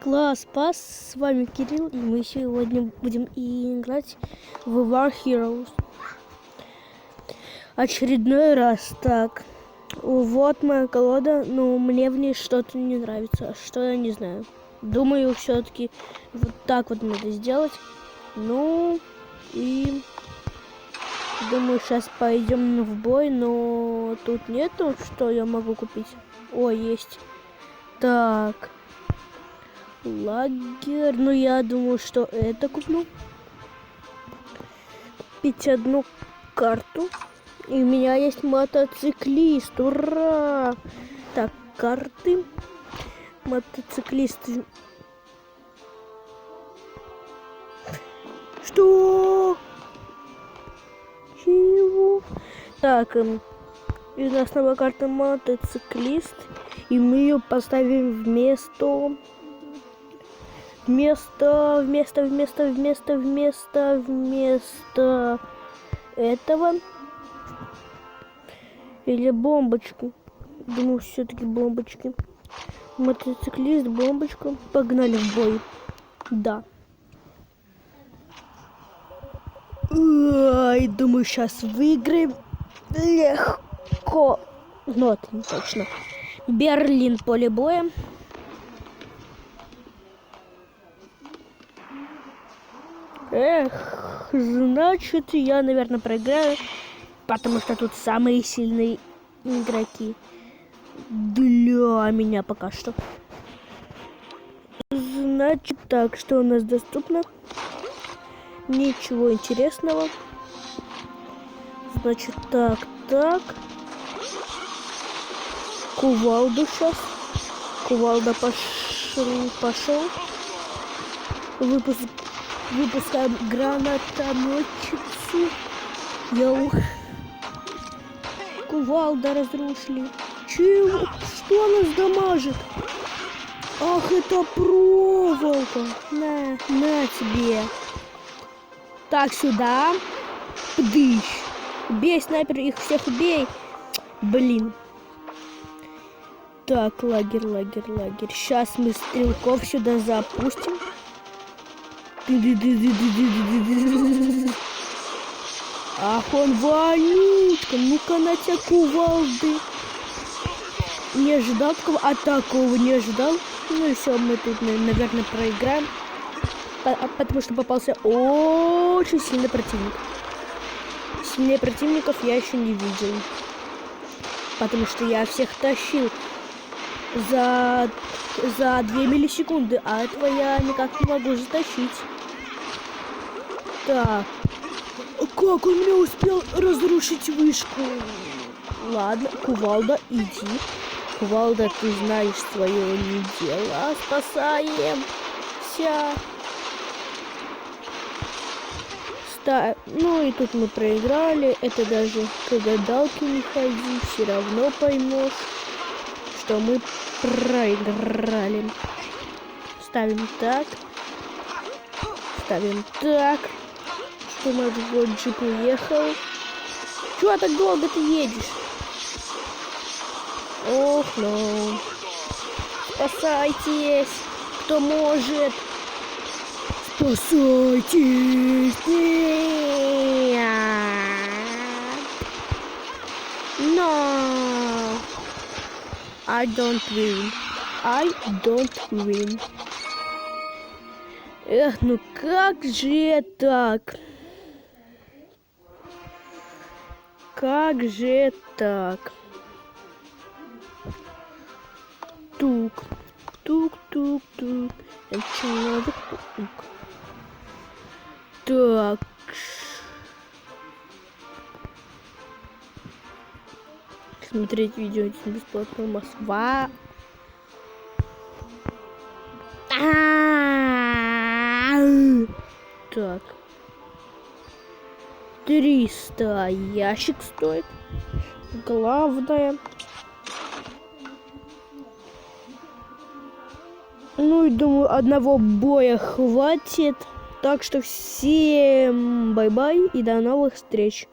Класс, пас, с вами Кирилл, и мы сегодня будем играть в War Heroes. Очередной раз. Так, вот моя колода, но мне в ней что-то не нравится, что я не знаю. Думаю, все-таки вот так вот надо сделать. Ну, и думаю, сейчас пойдем в бой, но тут нету, что я могу купить. О, есть. Так. Лагерь, ну я думаю, что это куплю. Купить одну карту. И у меня есть мотоциклист, ура! Так, карты. Мотоциклист. Что? Чего? Так, и у нас новая карта мотоциклист. И мы ее поставим вместо этого. Или бомбочку. Думаю, все-таки бомбочки. Мотоциклист, бомбочка. Погнали в бой. Да. Ой, думаю, сейчас выиграем. Легко. Ну, это не точно. Берлин, поле боя. Эх, значит, я, наверное, проиграю, потому что тут самые сильные игроки для меня пока что. Значит, так, что у нас доступно? Ничего интересного. Значит, так. Кувалду сейчас. Кувалда пошел. Выпускаем гранатометчицу. Йоу. Кувалда разрушили. Чего? Что нас дамажит? Ах, это проволока. На тебе. Так, сюда. Пдыщ. Бей, снайпер, их всех убей. Блин. Так, лагерь. Сейчас мы стрелков сюда запустим. Ах, он вонючка. Ну-ка на тебя, кувалды. Не ожидал такого, а такого не ожидал. Ну и все, мы тут, наверное, проиграем. Потому что попался очень сильный противник. Сильнее противников я еще не видел. Потому что я всех тащил за 2 миллисекунды, а этого я никак не могу затащить. Так. Как он мне успел разрушить вышку? Ладно, Кувалда, иди. Кувалда, ты знаешь свое не дело. Спасаемся. Ну и тут мы проиграли. Это даже к гадалке не ходи. Все равно поймешь, что мы проиграли. Ставим так. Что наш джип уехал. Чего так долго ты едешь? Ох, ну. Спасайтесь, кто может. Спасайтесь. No. I don't win. Эх, ну как же так? Тук. Это что, надо тук? Так. Смотреть видео бесплатно у Москва. Так. 300 ящик стоит. Главное. Ну и думаю, одного боя хватит. Так что всем бай-бай и до новых встреч.